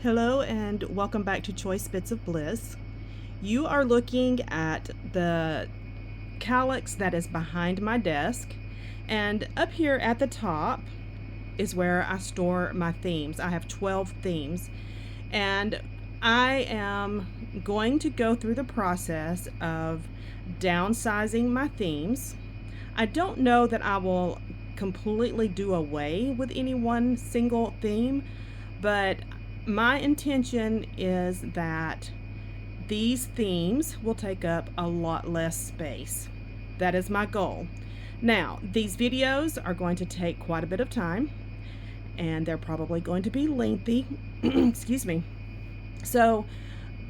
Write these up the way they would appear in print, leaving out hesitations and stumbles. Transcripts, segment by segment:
Hello and welcome back to Choice Bits of Bliss. You are looking at the calyx that is behind my desk, and up here at the top is where I store my themes. I have 12 themes, and I am going to go through the process of downsizing my themes. I don't know that I will completely do away with any one single theme, but my intention is that these themes will take up a lot less space. That is my goal. Now, these videos are going to take quite a bit of time, and they're probably going to be lengthy. Excuse me. So,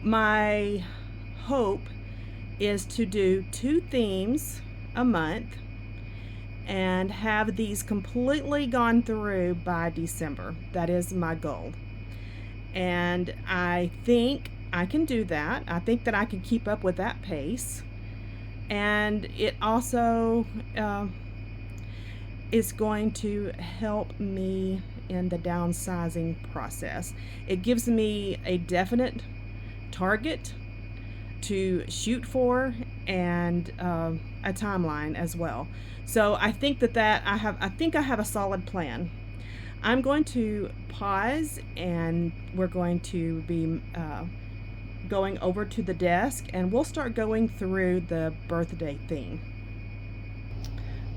my hope is to do 2 themes a month and have these completely gone through by December. That is my goal. And I think I can do that. I think that I can keep up with that pace. And it also is going to help me in the downsizing process. It gives me a definite target to shoot for and a timeline as well. So I think I have a solid plan. I'm going to pause and we're going to be going over to the desk and we'll start going through the birthday theme.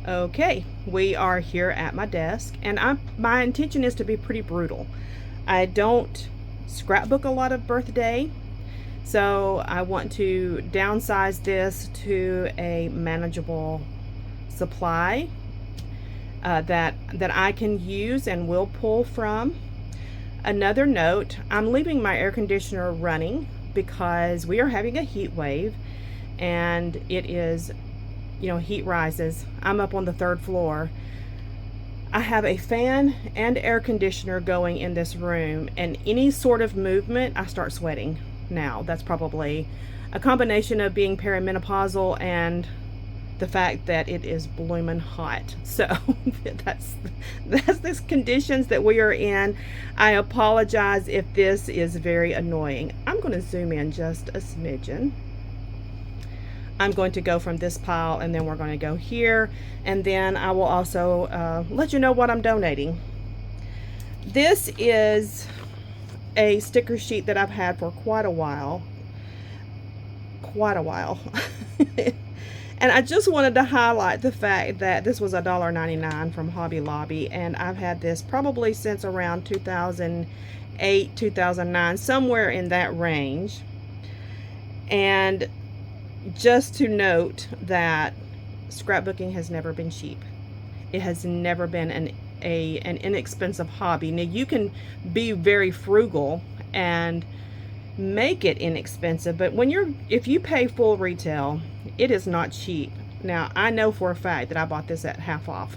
Okay, we are here at my desk, and my intention is to be pretty brutal. I don't scrapbook a lot of birthday, so I want to downsize this to a manageable supply that I can use and will pull from. Another note, I'm leaving my air conditioner running because we are having a heat wave, and it is, heat rises. I'm up on the 3rd floor. I have a fan and air conditioner going in this room, and any sort of movement, I start sweating. Now, that's probably a combination of being perimenopausal and the fact that it is bloomin' hot. So that's the conditions that we are in. I apologize if this is very annoying. I'm going to zoom in just a smidgen. I'm going to go from this pile, and then we're going to go here, and then I will also let you know what I'm donating. This is a sticker sheet that I've had for quite a while. And I just wanted to highlight the fact that this was $1.99 from Hobby Lobby, and I've had this probably since around 2008, 2009, somewhere in that range. And just to note that scrapbooking has never been cheap. It has never been an inexpensive hobby. Now, you can be very frugal and make it inexpensive, but if you pay full retail, it is not cheap. Now, I know for a fact that I bought this at half off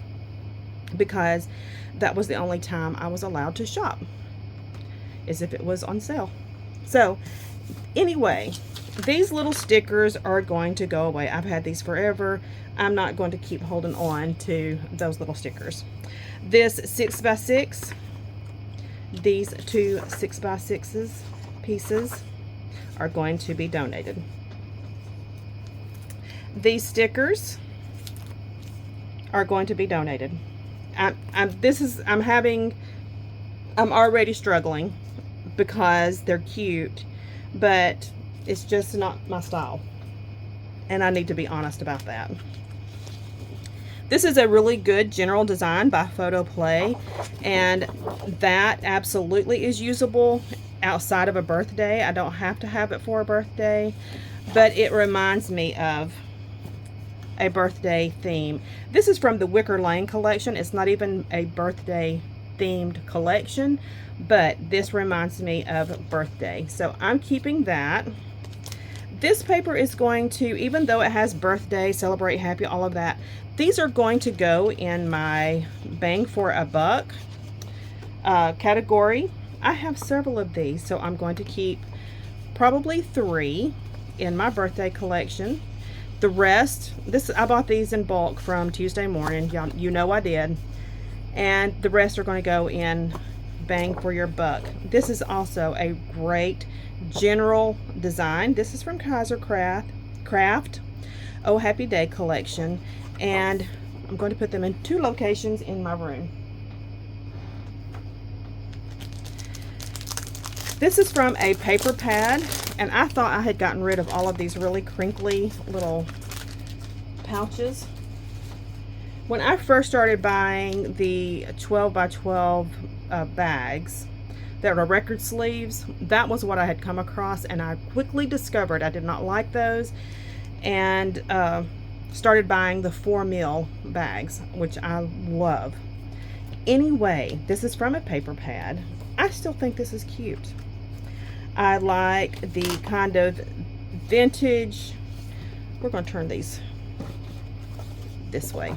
because that was the only time I was allowed to shop, is if it was on sale. So anyway, these little stickers are going to go away. I've had these forever. I'm not going to keep holding on to those little stickers. This 6x6, these 2 6x6s pieces are going to be donated. These stickers are going to be donated. I'm already struggling because they're cute, but it's just not my style, and I need to be honest about that. This is a really good general design by Photo Play, and that absolutely is usable outside of a birthday. I don't have to have it for a birthday, but it reminds me of a birthday theme. This is from the Wicker Lane collection. It's not even a birthday themed collection, but this reminds me of birthday, so I'm keeping that. This paper is going to, even though it has birthday, celebrate, happy, all of that, these are going to go in my bang for a buck category. I have several of these, so I'm going to keep probably 3 in my birthday collection. The rest, I bought these in bulk from Tuesday Morning. You know I did. And the rest are going to go in bang for your buck. This is also a great general design. This is from Kaiser Craft Oh Happy Day collection, and I'm going to put them in 2 locations in my room. This is from a paper pad, and I thought I had gotten rid of all of these really crinkly little pouches. When I first started buying the 12 by 12 bags that were record sleeves, that was what I had come across, and I quickly discovered I did not like those, and started buying the 4 mil bags, which I love. Anyway, this is from a paper pad. I still think this is cute. I like the kind of vintage, we're going to turn these this way.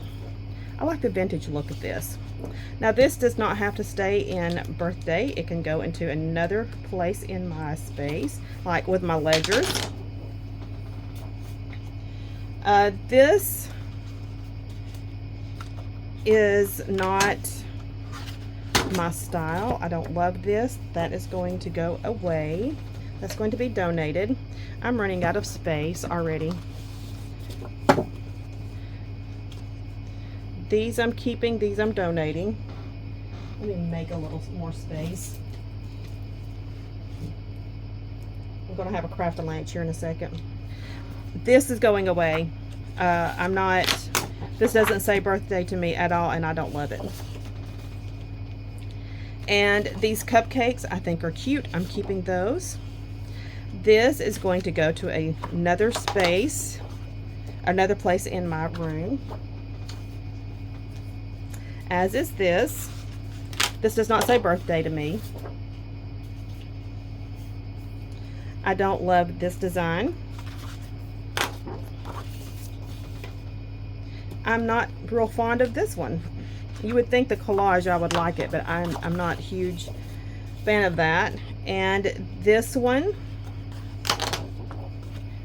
I like the vintage look of this. Now this does not have to stay in birthday. It can go into another place in my space, like with my ledgers. This is not my style. I don't love this. That is going to go away. That's going to be donated. I'm running out of space already. These I'm keeping, these I'm donating. Let me make a little more space. I'm going to have a craft a lunch here in a second. This is going away. This doesn't say birthday to me at all, and I don't love it. And these cupcakes I think are cute. I'm keeping those. This is going to go to another space, another place in my room. As is this. This does not say birthday to me. I don't love this design. I'm not real fond of this one. You would think the collage I would like it, but I'm not a huge fan of that. And this one,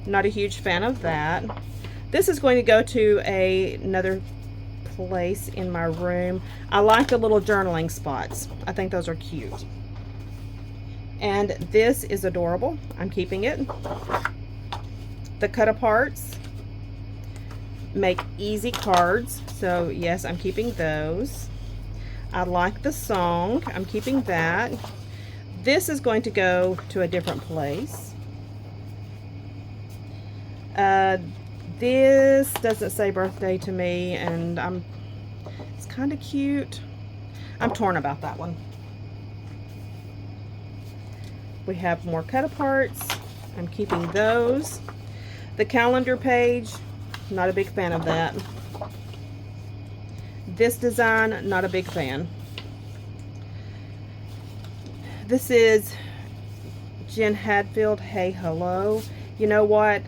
not a huge fan of that. This is going to go to another place in my room. I like the little journaling spots. I think those are cute. And this is adorable. I'm keeping it. The cut aparts make easy cards, so yes, I'm keeping those. I like the song. I'm keeping that. This is going to go to a different place. This doesn't say birthday to me, and it's kind of cute. I'm torn about that one. We have more cut aparts. I'm keeping those. The calendar page, not a big fan of that. This design, not a big fan. This is Jen Hadfield, Hey Hello. You know what?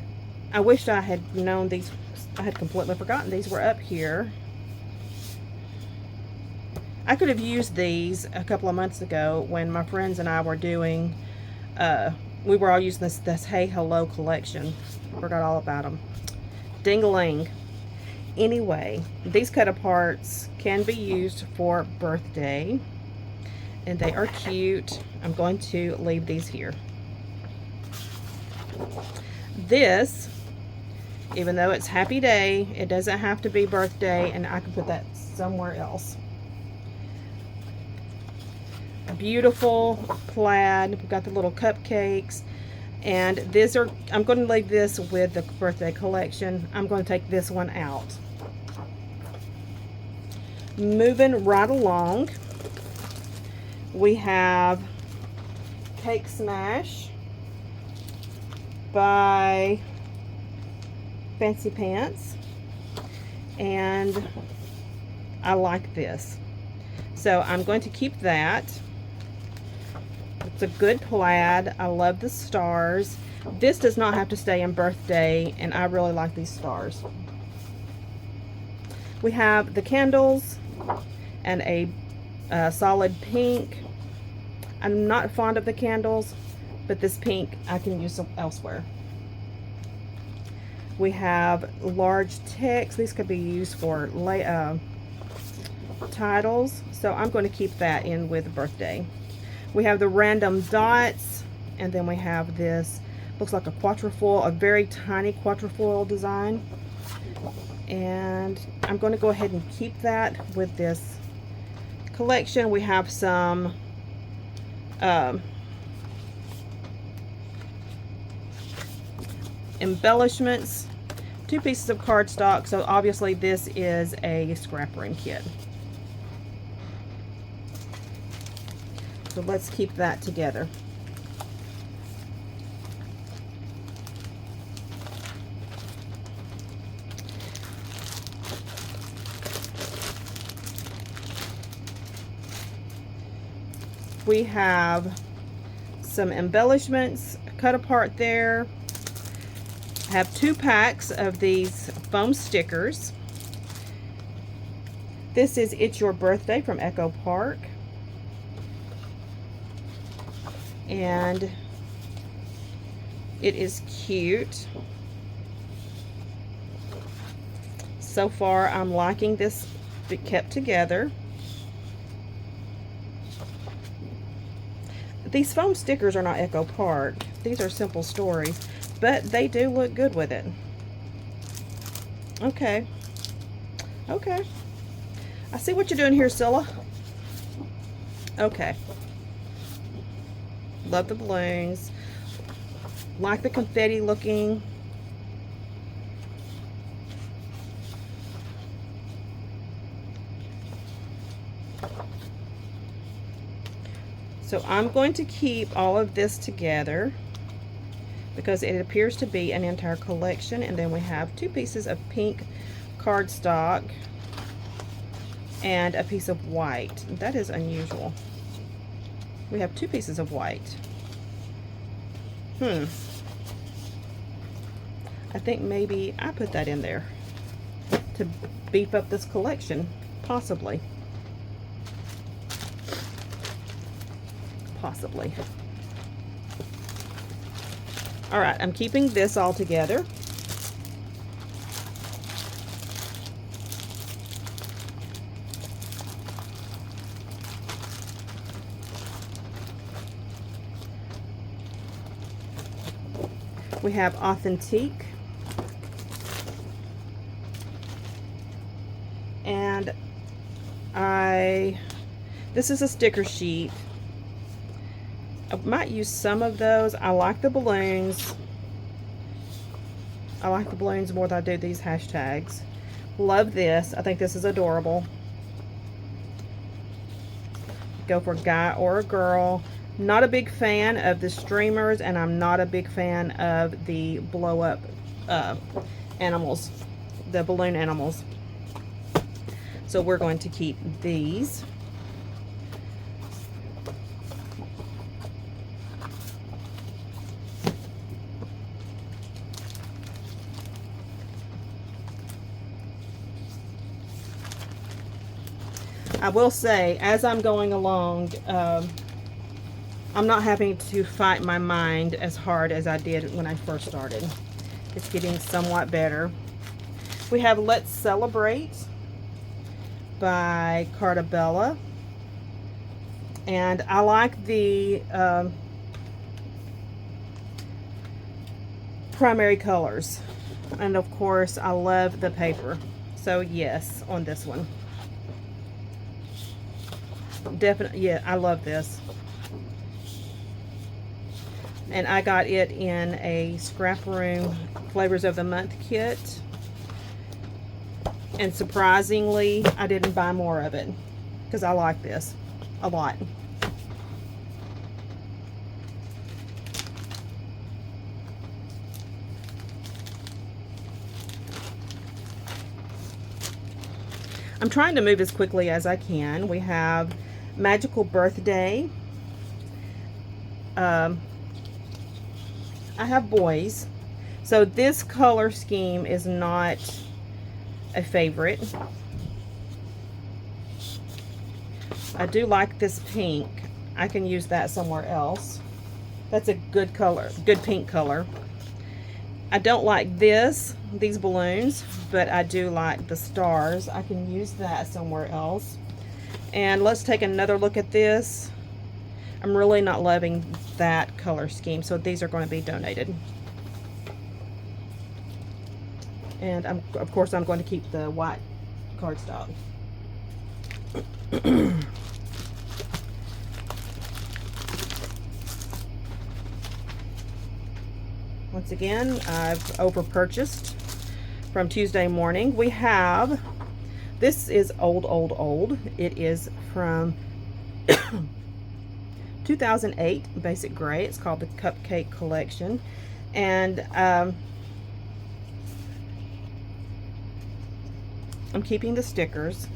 I wished I had known these. I had completely forgotten these were up here. I could have used these a couple of months ago when my friends and I were doing, we were all using this Hey Hello collection. Forgot all about them. Ding-a-ling. Anyway, these cut aparts can be used for birthday, and they are cute. I'm going to leave these here. This, even though it's happy day, it doesn't have to be birthday, and I can put that somewhere else. Beautiful plaid. We've got the little cupcakes, and these are, I'm going to leave this with the birthday collection. I'm going to take this one out. Moving right along, we have Cake Smash by Fancy Pants, and I like this, so I'm going to keep that. It's a good plaid. I love the stars. This does not have to stay in birthday, and I really like these stars. We have the candles and a solid pink. I'm not fond of the candles, but this pink I can use elsewhere. We have large text. These could be used for titles, so I'm going to keep that in with birthday. We have the random dots, and then we have this, looks like a quatrefoil, a very tiny quatrefoil design. And I'm going to go ahead and keep that with this collection. We have some embellishments, 2 pieces of cardstock. So obviously this is a scrap room kit. So let's keep that together. We have some embellishments cut apart there. I have 2 packs of these foam stickers. This is It's Your Birthday from Echo Park. And it is cute. So far, I'm liking this kept together. These foam stickers are not Echo Park. These are Simple Stories, but they do look good with it. Okay. Okay. I see what you're doing here, Cilla. Okay. Love the balloons. Like the confetti looking. So I'm going to keep all of this together because it appears to be an entire collection. And then we have 2 pieces of pink cardstock and a piece of white. That is unusual. We have 2 pieces of white. I think maybe I put that in there to beef up this collection, possibly. Possibly. All right, I'm keeping this all together. We have Authentique. And this is a sticker sheet. I might use some of those. I like the balloons. I like the balloons more than I do these hashtags. Love this. I think this is adorable. Go for a guy or a girl. Not a big fan of the streamers, and I'm not a big fan of the blow up animals, the balloon animals. So we're going to keep these. I will say, as I'm going along, I'm not having to fight my mind as hard as I did when I first started. It's getting somewhat better. We have Let's Celebrate by Cartabella. And I like the primary colors. And of course, I love the paper. So yes, on this one. Definitely, yeah, I love this. And I got it in a Scrap Room Flavors of the Month kit. And surprisingly, I didn't buy more of it because I like this a lot. I'm trying to move as quickly as I can. We have Magical Birthday. I have boys, so this color scheme is not a favorite. I do like this pink. I can use that somewhere else. That's a good color, good pink color. I don't like these balloons, but I do like the stars. I can use that somewhere else. And let's take another look at this. I'm really not loving that color scheme, so these are going to be donated. And of course I'm going to keep the white cardstock. Once again, I've over-purchased from Tuesday morning. We have, this is old. It is from 2008, basic gray. It's called the Cupcake Collection. And I'm keeping the stickers.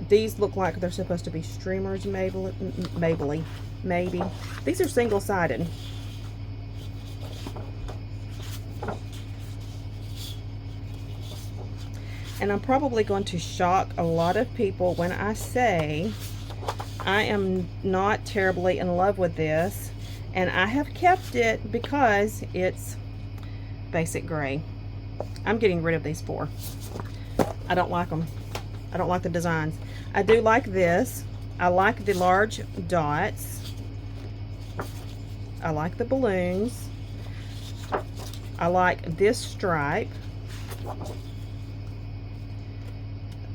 These look like they're supposed to be streamers, maybe. These are single-sided. And I'm probably going to shock a lot of people when I say I am not terribly in love with this, and I have kept it because it's basic gray. I'm getting rid of these 4. I don't like them. I don't like the designs. I do like this. I like the large dots. I like the balloons. I like this stripe.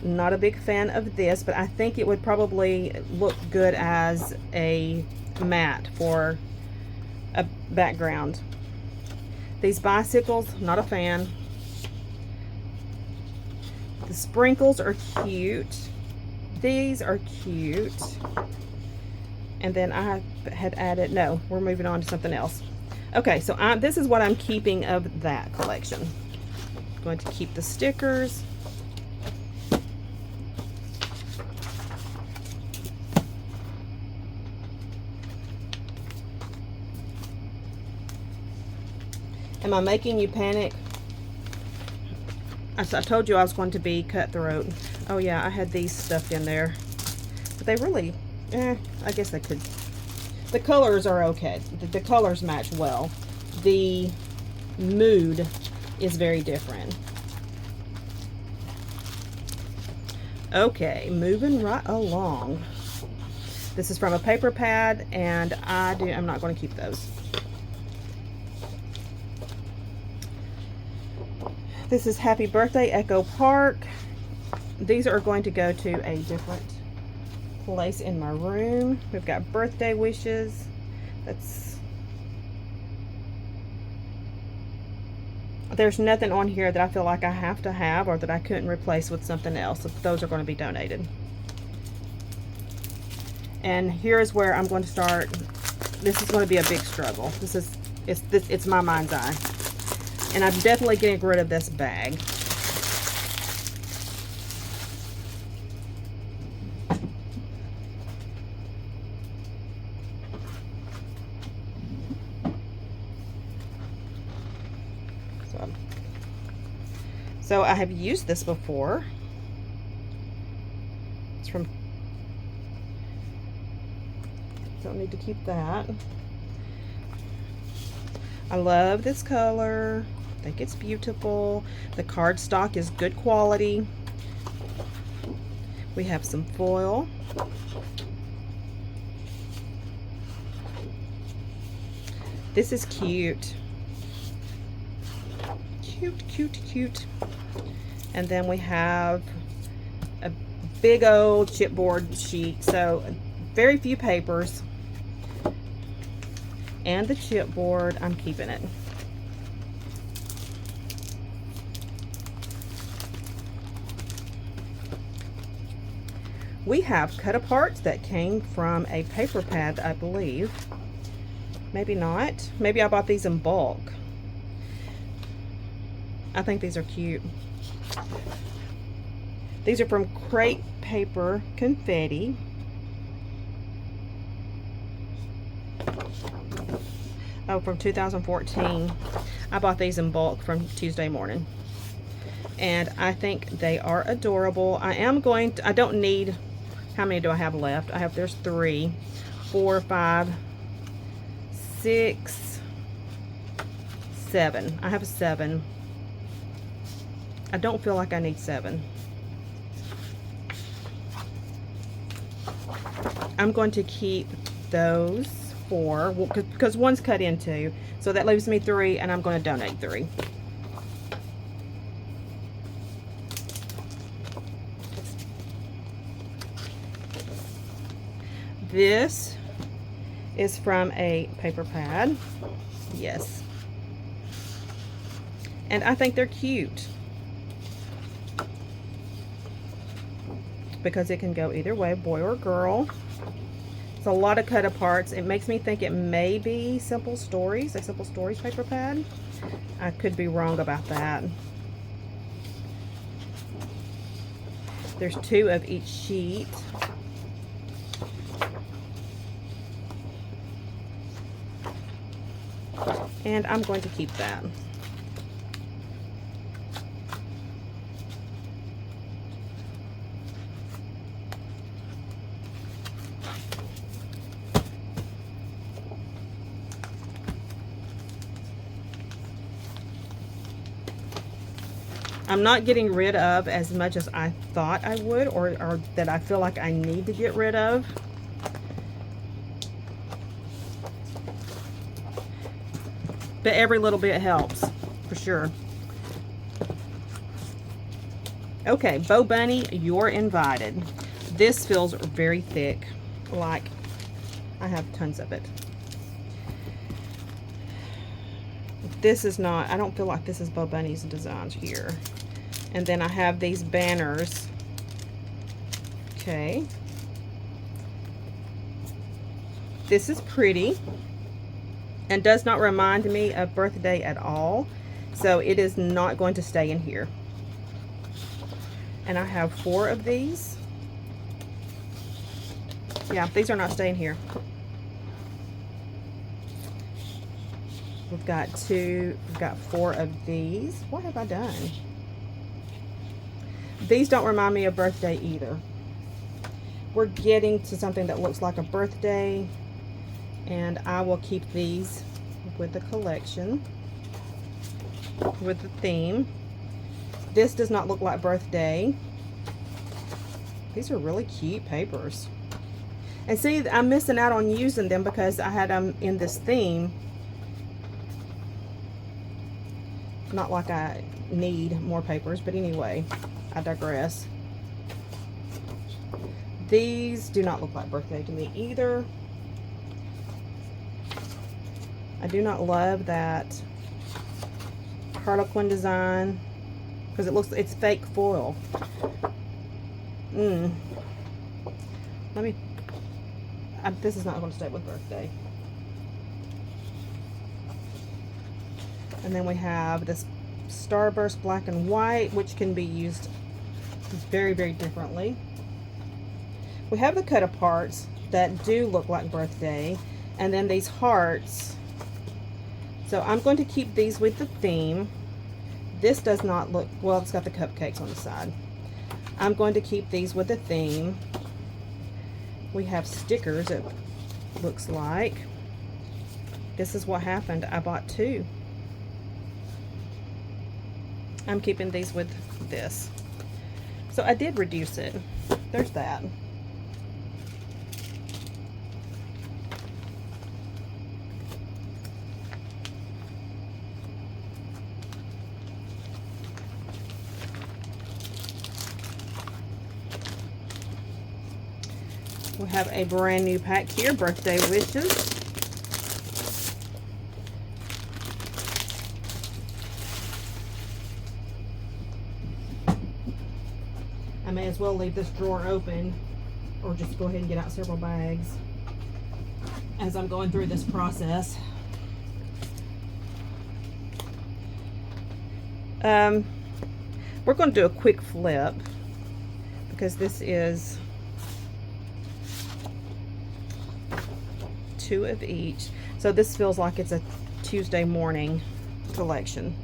Not a big fan of this, but I think it would probably look good as a mat for a background. These bicycles, not a fan. The sprinkles are cute. These are cute. And then I had added, no, we're moving on to something else. Okay, so this is what I'm keeping of that collection. I'm going to keep the stickers. Am I making you panic? I told you I was going to be cutthroat. Oh yeah, I had these stuffed in there. But they really, I guess they could. The colors are okay. The colors match well. The mood is very different. Okay, moving right along. This is from a paper pad, and I'm not going to keep those. This is Happy Birthday Echo Park. These are going to go to a different place in my room. We've got birthday wishes. There's nothing on here that I feel like I have to have or that I couldn't replace with something else. So those are going to be donated. And here's where I'm going to start. This is going to be a big struggle. It's my mind's eye. And I'm definitely getting rid of this bag. So I have used this before. It's from, don't need to keep that. I love this color. I think it's beautiful. The cardstock is good quality. We have some foil. This is cute. Cute. And then we have a big old chipboard sheet. So very few papers. And the chipboard, I'm keeping it. We have cut aparts that came from a paper pad, I believe. Maybe not. Maybe I bought these in bulk. I think these are cute. These are from Crepe Paper Confetti. Oh, from 2014. I bought these in bulk from Tuesday morning. And I think they are adorable. I don't need, how many do I have left? There's 3, 4, 5, 6, 7. I have 7. I don't feel like I need 7. I'm going to keep those 4 because one's cut in 2, so that leaves me 3, and I'm going to donate 3. This is from a paper pad. Yes. And I think they're cute because it can go either way, boy or girl. It's a lot of cut aparts. It makes me think it may be Simple Stories, a Simple Stories paper pad. I could be wrong about that. There's 2 of each sheet. And I'm going to keep that. I'm not getting rid of as much as I thought I would, or that I feel like I need to get rid of. But every little bit helps, for sure. Okay, Bo Bunny, you're invited. This feels very thick, like I have tons of it. This is not, I don't feel like this is Bo Bunny's designs here. And then I have these banners. Okay. This is pretty and does not remind me of birthday at all. So it is not going to stay in here. And I have 4 of these. Yeah, these are not staying here. We've got 4 of these. What have I done? These don't remind me of birthday either. We're getting to something that looks like a birthday, and I will keep these with the collection, with the theme. This does not look like birthday. These are really cute papers. And see, I'm missing out on using them because I had them in this theme. Not like I need more papers, but anyway, I digress. These do not look like birthday to me either. I do not love that Harlequin design because it's fake foil. This is not going to stay with birthday. And then we have this Starburst black and white, which can be used very, very differently. We have the cut aparts that do look like birthday, and then these hearts. So I'm going to keep these with the theme. This does not look, well, it's got the cupcakes on the side. I'm going to keep these with the theme. We have stickers, it looks like. This is what happened. I bought 2. I'm keeping these with this. So I did reduce it. There's that. We have a brand new pack here, Birthday Wishes. I may as well leave this drawer open or just go ahead and get out several bags as I'm going through this process. We're going to do a quick flip because this is 2 of each. So this feels like it's a Tuesday morning collection.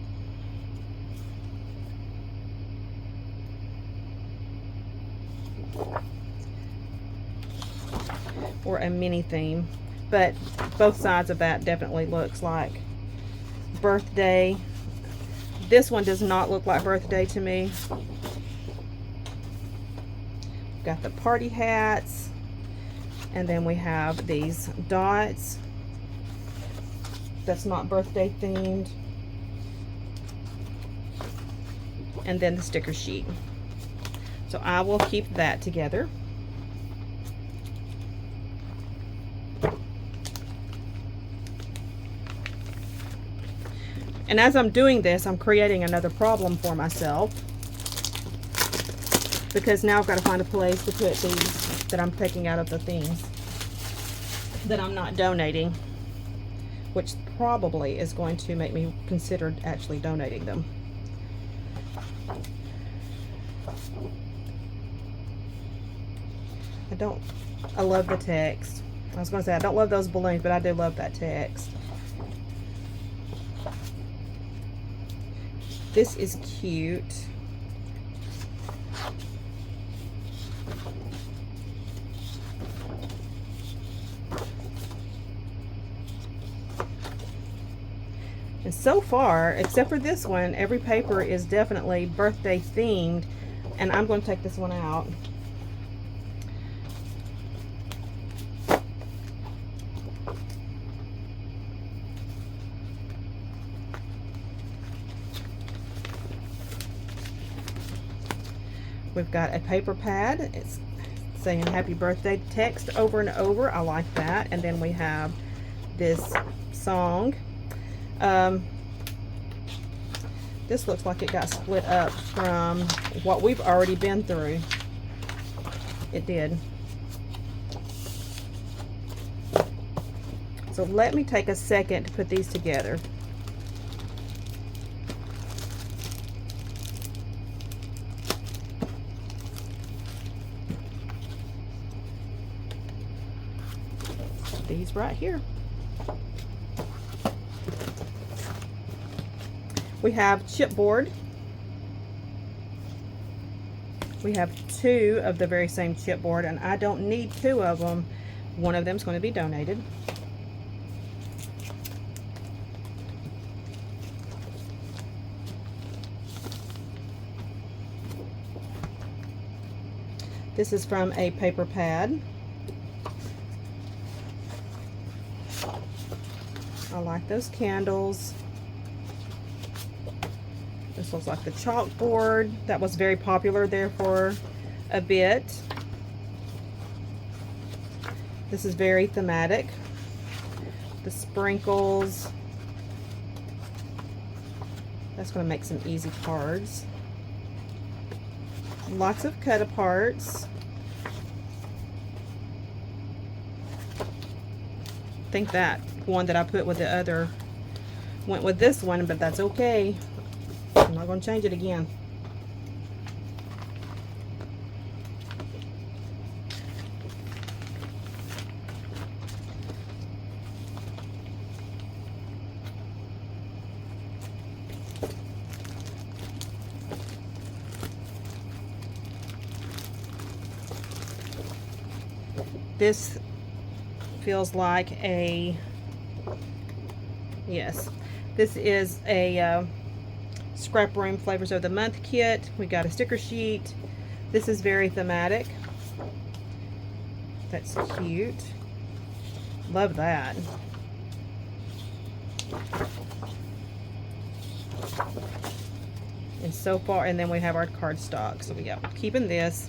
Or a mini theme, but both sides of that definitely looks like birthday. This one does not look like birthday to me. Got the party hats. And then we have these dots. That's not birthday themed. And then the sticker sheet. So I will keep that together. And as I'm doing this, I'm creating another problem for myself, because now I've got to find a place to put these that I'm taking out of the things that I'm not donating, which probably is going to make me consider actually donating them. I love the text. I was going to say I don't love those balloons, but I do love that text. This is cute. And so far, except for this one, every paper is definitely birthday themed, and I'm going to take this one out. We've got a paper pad. It's saying happy birthday text over and over. I like that. And then we have this song. This looks like it got split up from what we've already been through. It did. So let me take a second to put these together. These right here. We have chipboard. We have 2 of the very same chipboard, and I don't need 2 of them. One of them is going to be donated. This is from a paper pad. I like those candles. This looks like the chalkboard. That was very popular there for a bit. This is very thematic. The sprinkles. That's going to make some easy cards. Lots of cut aparts. I think that one that I put with the other went with this one, but that's okay. I'm not going to change it again. This feels like a, yes, this is a Scrap Room Flavors of the Month kit. We got a sticker sheet. This is very thematic. That's cute. Love that. And so far, and then we have our cardstock. So we got keeping this.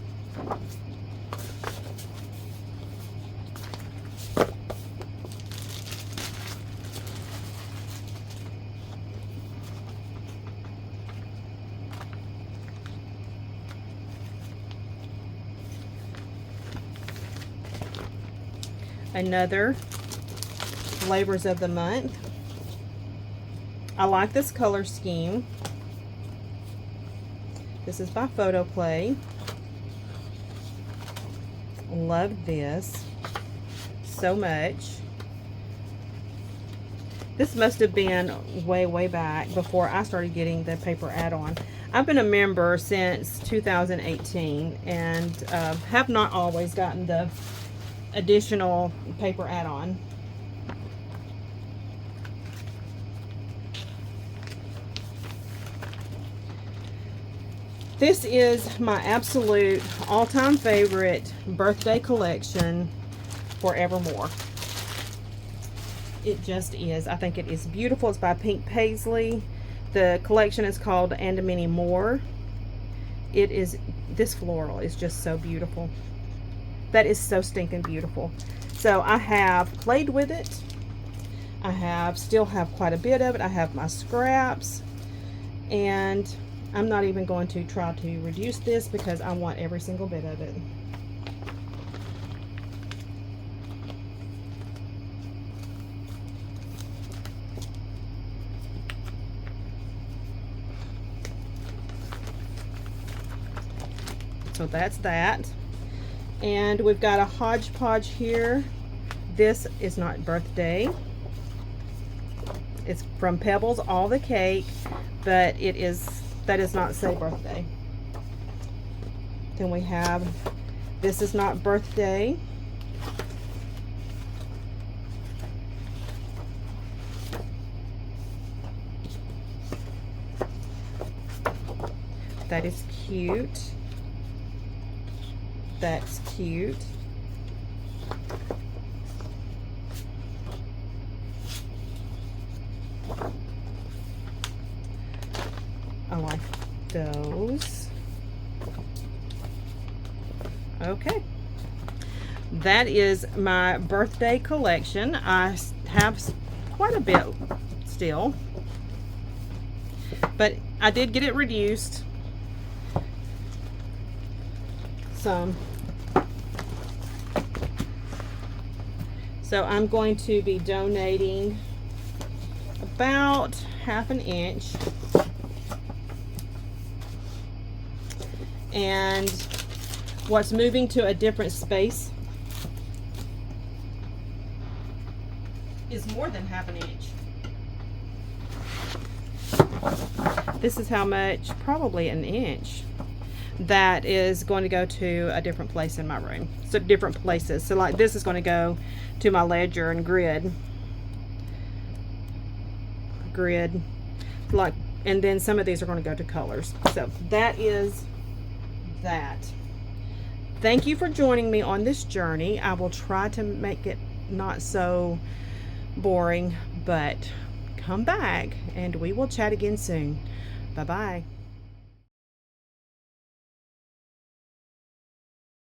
Another Flavors of the Month. I like this color scheme. This is by Photo Play. Love this so much. This must have been way back before I started getting the paper add-on. I've been a member since 2018 and have not always gotten the additional paper add-on. This is my absolute all-time favorite birthday collection forevermore. It just is. I think it is beautiful. It's by Pink Paisley. The collection is called And Many More. It is, this floral is just so beautiful. That is so stinking beautiful. So I have played with it. I still have quite a bit of it. I have my scraps, and I'm not even going to try to reduce this because I want every single bit of it. So that's that. And we've got a hodgepodge here. This is not birthday. It's from Pebbles All the Cake, but that does not say birthday. Then we have, this is not birthday. That is cute. That's cute. I like those. Okay. That is my birthday collection. I have quite a bit still, but I did get it reduced some. So I'm going to be donating about 1/2 inch. And what's moving to a different space is more than 1/2 inch. This is how much, probably 1 inch. That is going to go to a different place in my room. So different places. So like this is going to go to my ledger and grid. Like, and then some of these are going to go to colors. So that is that. Thank you for joining me on this journey. I will try to make it not so boring, but come back and we will chat again soon. Bye-bye.